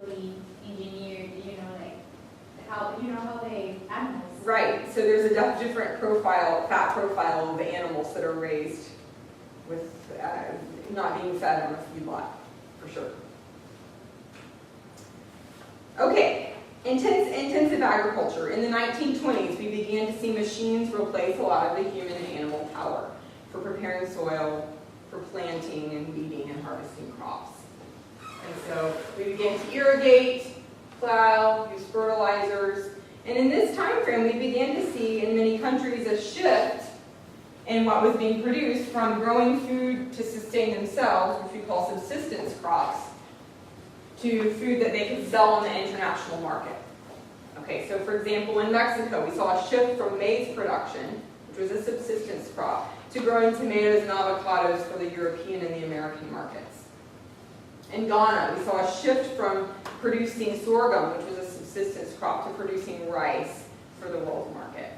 engineered, how they animals. Right, so there's a different profile, fat profile of the animals that are raised with not being fed on a feedlot, for sure. Okay, intensive agriculture. In the 1920s, we began to see machines replace a lot of the human and animal power for preparing soil, for planting and weeding and harvesting crops. And so we began to irrigate, plow, use fertilizers, and in this time frame, we began to see in many countries a shift in what was being produced from growing food to sustain themselves, which we call subsistence crops, to food that they could sell on the international market. Okay, so for example, in Mexico, we saw a shift from maize production, which was a subsistence crop, to growing tomatoes and avocados for the European and the American markets. In Ghana, we saw a shift from producing sorghum, which was a subsistence crop, to producing rice for the world market.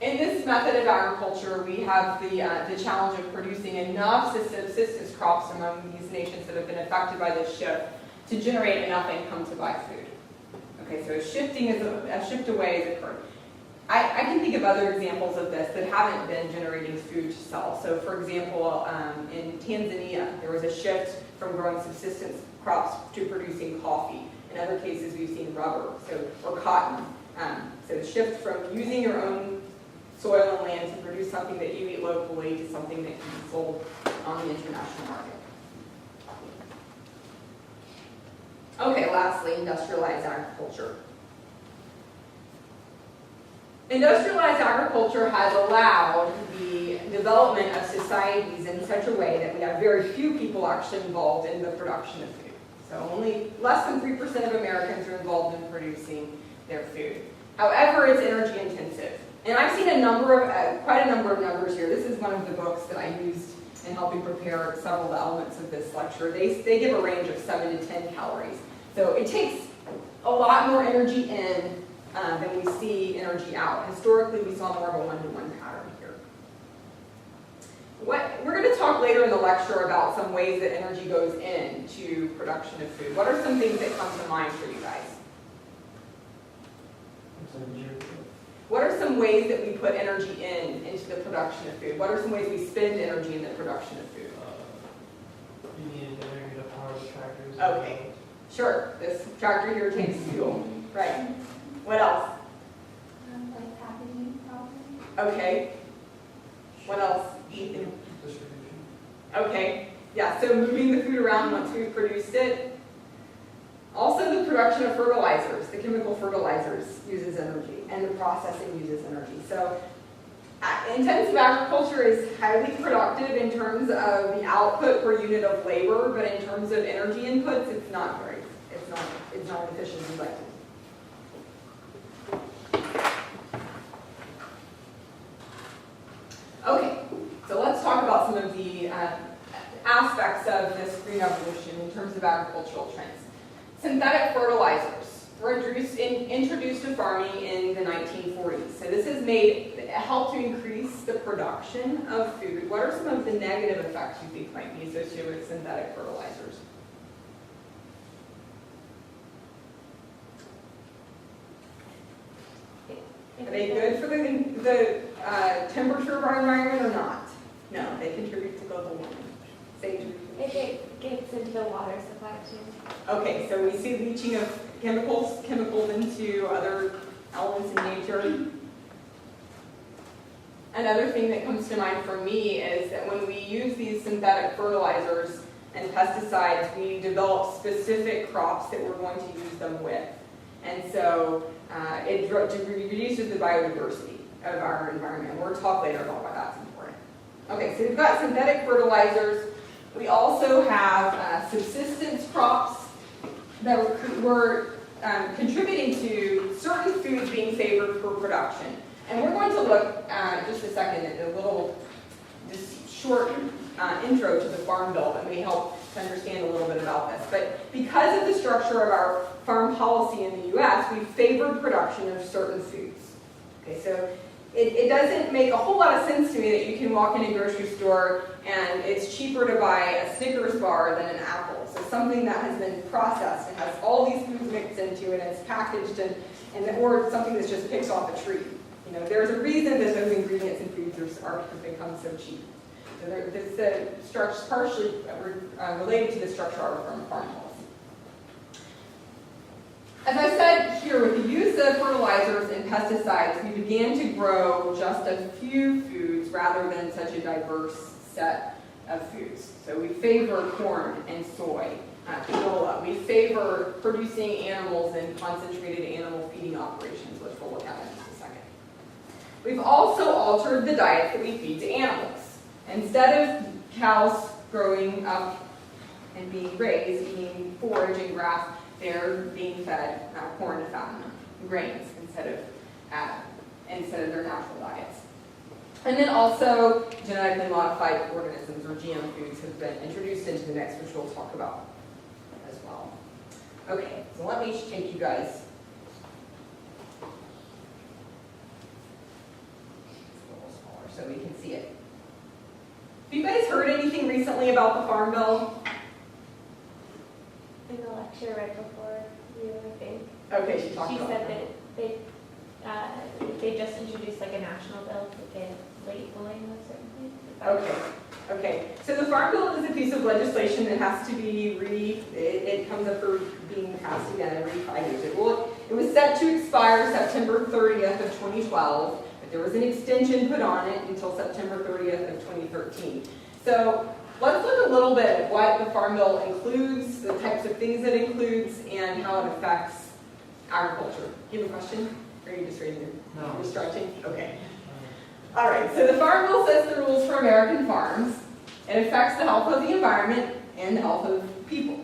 In this method of agriculture, we have the challenge of producing enough subsistence crops among these nations that have been affected by this shift to generate enough income to buy food. Okay, so a shift away has occurred. I can think of other examples of this that haven't been generating food to sell. So for example, in Tanzania, there was a shift from growing subsistence crops to producing coffee. In other cases, we've seen rubber, or cotton. So the shift from using your own soil and land to produce something that you eat locally to something that can be sold on the international market. Okay, lastly, industrialized agriculture. Industrialized agriculture has allowed the development of societies in such a way that we have very few people actually involved in the production of food. So only less than 3% of Americans are involved in producing their food. However, it's energy intensive. And I've seen quite a number of numbers here. This is one of the books that I used in helping prepare several elements of this lecture. They give a range of 7 to 10 calories. So it takes a lot more energy in than we see energy out. Historically, we saw more of a one-to-one pattern here. We're going to talk later in the lecture about some ways that energy goes into production of food. What are some things that come to mind for you guys? What are some ways that we put energy into the production of food? What are some ways we spend energy in the production of food? You need energy to power the tractors. Okay, sure. This tractor here takes fuel. Right. What else? Like packaging, probably. Okay. What else? Distribution. Okay. Yeah, so moving the food around once we've produced it. Also, the production of fertilizers, the chemical fertilizers, uses energy, and the processing uses energy. So, intensive agriculture is highly productive in terms of the output per unit of labor, but in terms of energy inputs, it's not as efficient as you'd like to. Okay, so let's talk about some of the aspects of this green revolution in terms of agricultural trends. Synthetic fertilizers were introduced to farming in the 1940s. So this has helped to increase the production of food. What are some of the negative effects you think might be associated with synthetic fertilizers? Are they good for the temperature of our environment or not? No, they contribute to global warming. If it gets into the water supply too. Okay, so we see leaching of chemicals into other elements in nature. Another thing that comes to mind for me is that when we use these synthetic fertilizers and pesticides, we develop specific crops that we're going to use them with. And so it reduces the biodiversity of our environment. We'll talk later about why that's important. Okay, so we've got synthetic fertilizers. We also have subsistence crops that were contributing to certain foods being favored for production. And we're going to look just a second at a little, just short intro to the Farm Bill that may help to understand a little bit about this. But because of the structure of our farm policy in the U.S., we favored production of certain foods. Okay, so it doesn't make a whole lot of sense to me that you can walk in a grocery store and it's cheaper to buy a Snickers bar than an apple. So something that has been processed and has all these foods mixed into it and it's packaged or something that's just picked off a tree. You know, there's a reason that those ingredients in foods have become so cheap. So the structure is partially related to the structure of farm policy. As I said here, with the use of fertilizers and pesticides, we began to grow just a few foods rather than such a diverse set of foods. So we favor corn and soy, canola. We favor producing animals in concentrated animal feeding operations, which we'll look at in just a second. We've also altered the diet that we feed to animals. Instead of cows growing up and being raised, eating forage and grass, they're being fed corn to fatten them, grains instead of their natural diets. And then also genetically modified organisms, or GM foods, have been introduced into the mix, which we'll talk about as well. Okay, so let me take you guys a little smaller so we can see it. Have you guys heard anything recently about the Farm Bill? In the lecture right before you, I think. Okay, she talked She about said that. that they just introduced like a national bill to get labeling of certain things. Okay. So the Farm Bill is a piece of legislation that has to be it comes up for being passed again every 5 years. It was set to expire September 30th of 2012, but there was an extension put on it until September 30th of 2013. So let's look a little bit at what the Farm Bill includes, the types of things it includes, and how it affects agriculture. Do you have a question? Or are you just reading it? No. You're stretching? Okay. All right, so the Farm Bill sets the rules for American farms. It affects the health of the environment and the health of people.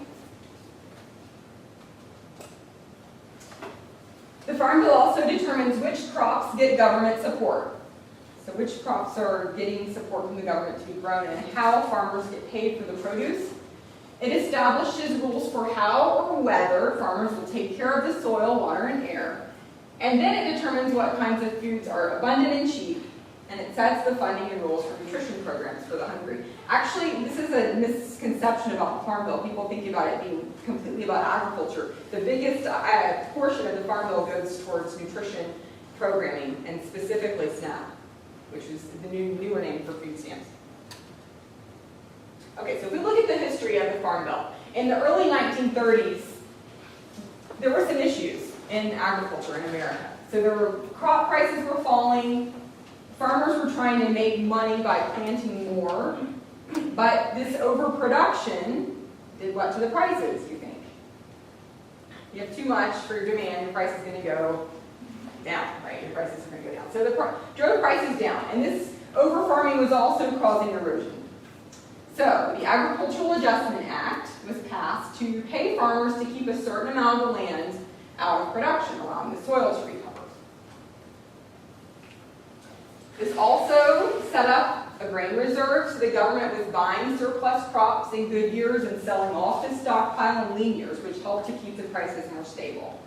The Farm Bill also determines which crops get government support. So which crops are getting support from the government to be grown and how farmers get paid for the produce. It establishes rules for how or whether farmers will take care of the soil, water, and air. And then it determines what kinds of foods are abundant and cheap. And it sets the funding and rules for nutrition programs for the hungry. Actually, this is a misconception about the Farm Bill. People think about it being completely about agriculture. The biggest portion of the Farm Bill goes towards nutrition programming, and specifically SNAP, which is the newer name for food stamps. Okay, so if we look at the history of the Farm Bill, in the early 1930s, there were some issues in agriculture in America. So crop prices were falling, farmers were trying to make money by planting more, but this overproduction did what to the prices, you think? You have too much for your demand, your price is going to go down, right? Your prices are going to go down. So drove prices down, and this over-farming was also causing erosion. So the Agricultural Adjustment Act was passed to pay farmers to keep a certain amount of the land out of production, allowing the soil to recover. This also set up a grain reserve, so the government was buying surplus crops in good years and selling off the stockpile in lean years, which helped to keep the prices more stable.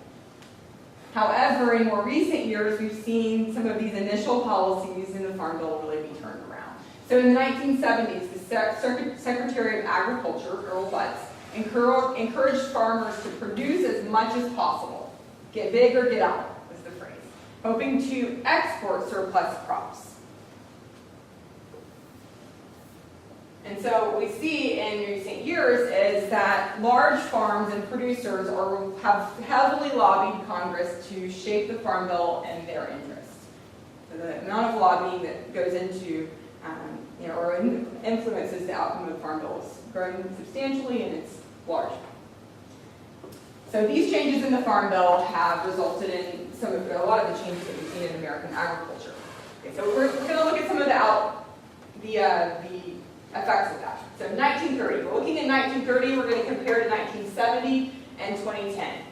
However, in more recent years, we've seen some of these initial policies in the Farm Bill really be turned around. So in the 1970s, the Secretary of Agriculture, Earl Butz, encouraged farmers to produce as much as possible. Get big or get out, was the phrase, hoping to export surplus crops. And so what we see in recent years is that large farms and producers have heavily lobbied Congress to shape the Farm Bill in their interests. So the amount of lobbying that goes into or influences the outcome of the Farm Bill is growing substantially, and it's large. So these changes in the Farm Bill have resulted in a lot of the changes that we've seen in American agriculture. Okay, so we're going to look at some of the effects of that. So 1930, we're looking at 1930, we're going to compare to 1970 and 2010.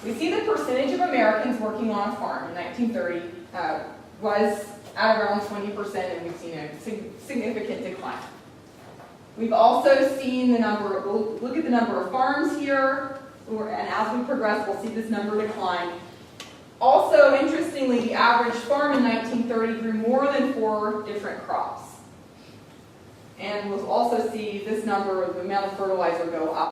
We see the percentage of Americans working on a farm in 1930 was at around 20%, and we've seen a significant decline. We've also seen we'll look at the number of farms here, and as we progress, we'll see this number decline. Also, interestingly, the average farm in 1930 grew more than 4 different crops. And we'll also see this number, the amount of fertilizer, go up.